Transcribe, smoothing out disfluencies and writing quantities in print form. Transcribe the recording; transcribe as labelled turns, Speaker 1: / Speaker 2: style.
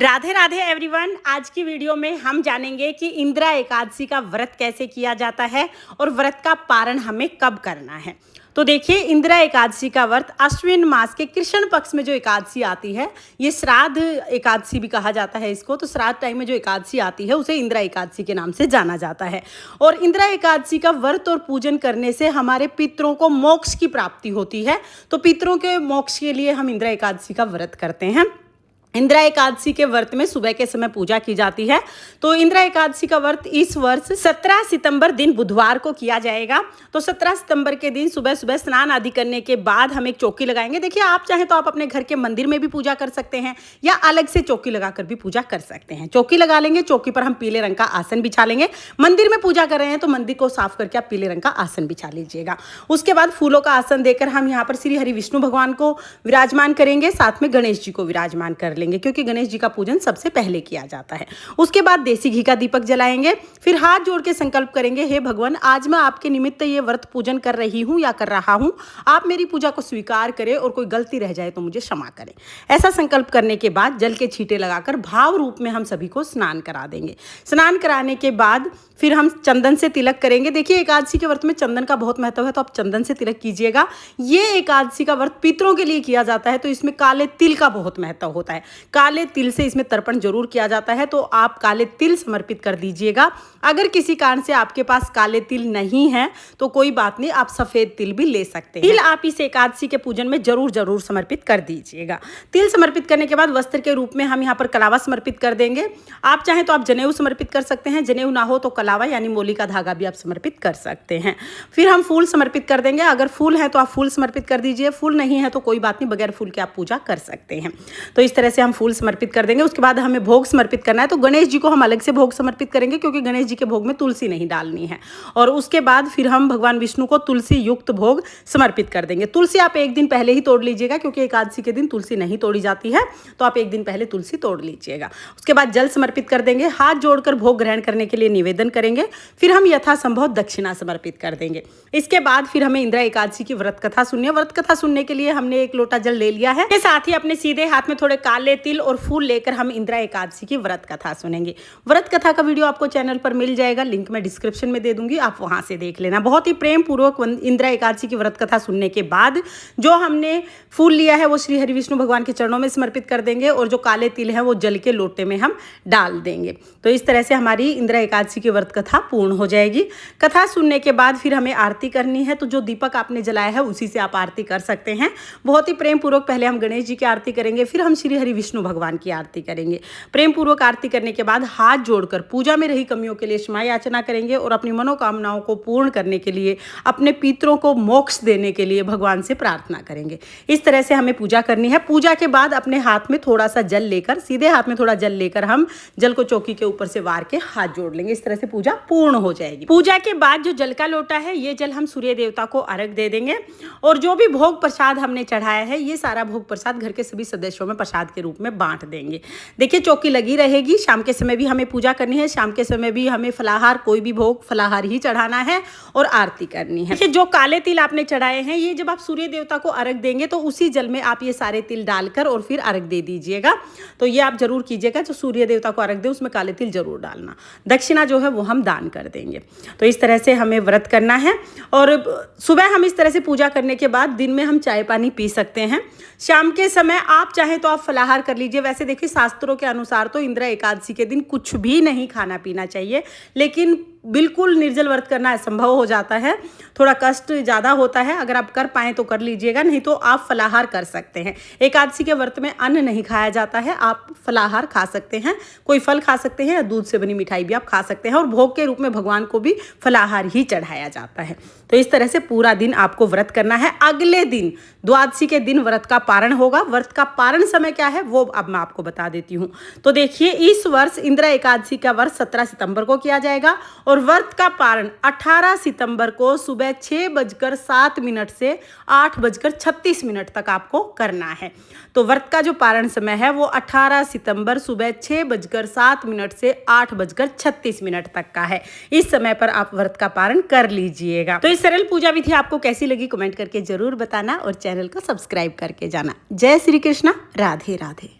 Speaker 1: Radhe Radhe everyone. आज की video में हम जानेंगे कि इंदिरा एकादशी का व्रत कैसे किया जाता है और व्रत का पारण हमें कब करना है। तो देखिए, इंदिरा एकादशी का व्रत अश्विन मास के कृष्ण पक्ष में जो एकादशी आती है, ये श्राद्ध एकादशी भी कहा जाता है इसको। तो श्राद्ध टाइम में जो एकादशी आती है उसे इंदिरा एकादशी के नाम से जाना जाता है। और इंदिरा एकादशी का व्रत और पूजन करने से हमारे पितरों को मोक्ष की प्राप्ति होती है। तो पितरों के मोक्ष के लिए हम इंदिरा एकादशी का व्रत करते हैं। इंदिरा एकादशी के व्रत में सुबह के समय पूजा की जाती है। तो इंदिरा एकादशी का व्रत इस वर्ष 17 सितंबर दिन बुधवार को किया जाएगा। तो 17 सितंबर के दिन सुबह सुबह स्नान आदि करने के बाद हम एक चौकी लगाएंगे। देखिए, आप चाहें तो आप अपने घर के मंदिर में भी पूजा कर सकते हैं या अलग से चौकी लगाकर भी पूजा कर सकते हैं। चौकी लगा लेंगे, चौकी पर हम पीले रंग का आसन बिछा लेंगे। मंदिर में पूजा कर रहे हैं तो मंदिर को साफ करके आप पीले रंग का आसन बिछा लीजिएगा। उसके बाद फूलों का आसन देकर हम यहाँ पर श्री हरि विष्णु भगवान को विराजमान करेंगे, साथ में गणेश जी को विराजमान कर लेंगे, क्योंकि गणेश जी का पूजन सबसे पहले किया जाता है। उसके बाद देसी घी का दीपक जलाएंगे। फिर हाथ जोड़ के संकल्प करेंगे, हे भगवान, आज मैं आपके निमित्त ये व्रत पूजन कर रही हूँ या कर रहा हूँ, आप मेरी पूजा को स्वीकार करें और कोई गलती रह जाए तो मुझे क्षमा करें। ऐसा संकल्प करने के बाद जल के छींटे लगाकर भाव रूप में हम सभी को स्नान करा देंगे। स्नान कराने के बाद फिर हम चंदन से तिलक करेंगे। देखिए, एकादशी के व्रत में चंदन का बहुत महत्व है, तो आप चंदन से तिलक कीजिएगा। ये एकादशी का व्रत पितरों के लिए किया जाता है, तो इसमें काले तिल का बहुत महत्व होता है। काले तिल से इसमें तर्पण जरूर किया जाता है, तो आप काले तिल समर्पित कर दीजिएगा। अगर किसी कारण से आपके पास काले तिल नहीं है तो कोई बात नहीं, आप सफेद तिल भी ले सकते हैं। तिल आप इस एकादशी के पूजन में जरूर समर्पित कर दीजिएगा। तिल समर्पित करने के बाद वस्त्र के रूप में हम यहाँ पर कलावा समर्पित कर देंगे। आप चाहें तो आप जनेऊ समर्पित कर सकते हैं, जनेऊ ना हो तो कलावा यानी मोली का धागा भी आप समर्पित कर सकते हैं। फिर हम फूल समर्पित कर देंगे। अगर फूल है तो आप फूल समर्पित कर दीजिए, फूल नहीं है तो कोई बात नहीं, बगैर फूल के आप पूजा कर सकते हैं। तो इस तरह से हम फूल समर्पित कर देंगे। उसके बाद हमें भोग समर्पित करना है, तो गणेश जी को हम अलग से भोग समर्पित करेंगे, क्योंकि गणेश जी के भोग में तुलसी नहीं डालनी है। और उसके बाद फिर हम भगवान विष्णु को तुलसी युक्त भोग समर्पित कर देंगे। तुलसी आप एक दिन पहले ही तोड़ लीजिएगा, क्योंकि एकादशी के दिन तुलसी नहीं तोड़ी जाती है, तो आप एक दिन पहले तुलसी तोड़ लीजिएगा। उसके बाद जल समर्पित कर देंगे, हाथ जोड़कर भोग ग्रहण करने के लिए निवेदन करेंगे। फिर हम यथासंभव दक्षिणा समर्पित कर देंगे। इसके बाद फिर हमें इंदिरा एकादशी की व्रत कथा सुननी है। व्रत कथा सुनने के लिए हमने एक लोटा जल ले लिया है। इसके साथ ही अपने सीधे हाथ में थोड़े काले तिल और फूल लेकर हम इंदिरा एकादशी की व्रत कथा सुनेंगे। व्रत कथा का वीडियो आपको चैनल पर मिल जाएगा, लिंक मैं डिस्क्रिप्शन में दे दूंगी, आप वहां से देख लेना। बहुत ही प्रेम पूर्वक इंदिरा एकादशी की व्रत कथा सुनने के बाद जो हमने फूल लिया है वो श्री हरि विष्णु भगवान के चरणों में समर्पित कर देंगे, और जो काले तिल है वो जल के लोटे में हम डाल देंगे। तो इस तरह से हमारी इंदिरा एकादशी की व्रत कथा पूर्ण हो जाएगी। कथा सुनने के बाद फिर हमें आरती करनी है, तो जो दीपक आपने जलाया है उसी से आप आरती कर सकते हैं। बहुत ही प्रेम पूर्वक पहले हम गणेश जी की आरती करेंगे, फिर हम श्री हरि विष्णु भगवान की आरती करेंगे। प्रेम पूर्वक आरती करने के बाद हाथ जोड़कर पूजा में रही कमियों के लिए क्षमा याचना करेंगे, और अपनी मनोकामनाओं को पूर्ण करने के लिए, अपने पितरों को मोक्ष देने के लिए भगवान से प्रार्थना करेंगे। इस तरह से हमें पूजा करनी है। पूजा के बाद अपने हाथ में थोड़ा सा जल लेकर, सीधे हाथ में थोड़ा जल लेकर हम जल को चौकी के ऊपर से वार के हाथ जोड़ लेंगे। इस तरह से पूजा पूर्ण हो जाएगी। पूजा के बाद जो जल का लोटा है, ये जल हम सूर्य देवता को अर्घ दे देंगे, और जो भी भोग प्रसाद हमने चढ़ाया है, ये सारा भोग प्रसाद घर के सभी सदस्यों में प्रसाद के रूप में बांट देंगे। देखिए, चौकी लगी रहेगी। शाम के समय भी हमें पूजा करनी है, शाम के समय भी हमें फलाहार, कोई भी भोग फलाहार ही चढ़ाना है और आरती करनी है। जो काले तिल आपने चढ़ाए हैं, ये जब आप सूर्य देवता को अर्घ देंगे तो उसी जल में आप ये सारे तिल डालकर और फिर अर्घ दे दीजिएगा। तो ये आप जरूर कीजिएगा, जो सूर्य देवता को अर्घ दे उसमें काले तिल जरूर डालना। दक्षिणा जो है वो हम दान कर देंगे। तो इस तरह से हमें व्रत करना है। और सुबह हम इस तरह से पूजा करने के बाद दिन में हम चाय पानी पी सकते हैं। शाम के समय आप चाहें तो आप फलाहार कर लीजिए। वैसे देखिए, शास्त्रों के अनुसार तो इंदिरा एकादशी के दिन कुछ भी नहीं खाना पीना चाहिए, लेकिन बिल्कुल निर्जल व्रत करना असंभव हो जाता है, थोड़ा कष्ट ज़्यादा होता है। अगर आप कर पाएँ तो कर लीजिएगा, नहीं तो आप फलाहार कर सकते हैं। एकादशी के व्रत में अन्न नहीं खाया जाता है, आप फलाहार खा सकते हैं। कोई फल खा सकते हैं या दूध से बनी मिठाई भी आप खा सकते हैं, और भोग के रूप में भगवान को भी फलाहार ही चढ़ाया जाता है। तो इस तरह से पूरा दिन आपको व्रत करना है। अगले दिन द्वादशी के दिन व्रत का पारण होगा। व्रत का पारण समय क्या है वो अब मैं आपको बता देती हूँ। तो देखिए, इस वर्ष इंदिरा एकादशी का व्रत 17 सितंबर को किया जाएगा, और व्रत का पारण 18 सितंबर को सुबह 6:07 से 8:36 तक आपको करना है। तो व्रत का जो पारण समय है वो 18 सितंबर सुबह 6:07 से 8:36 तक का है। इस समय पर आप व्रत का पारण कर लीजिएगा। तो इस सरल पूजा विधि आपको कैसी लगी कमेंट करके जरूर बताना, और चैनल को सब्सक्राइब करके जाना। जय श्री कृष्णा, राधे राधे।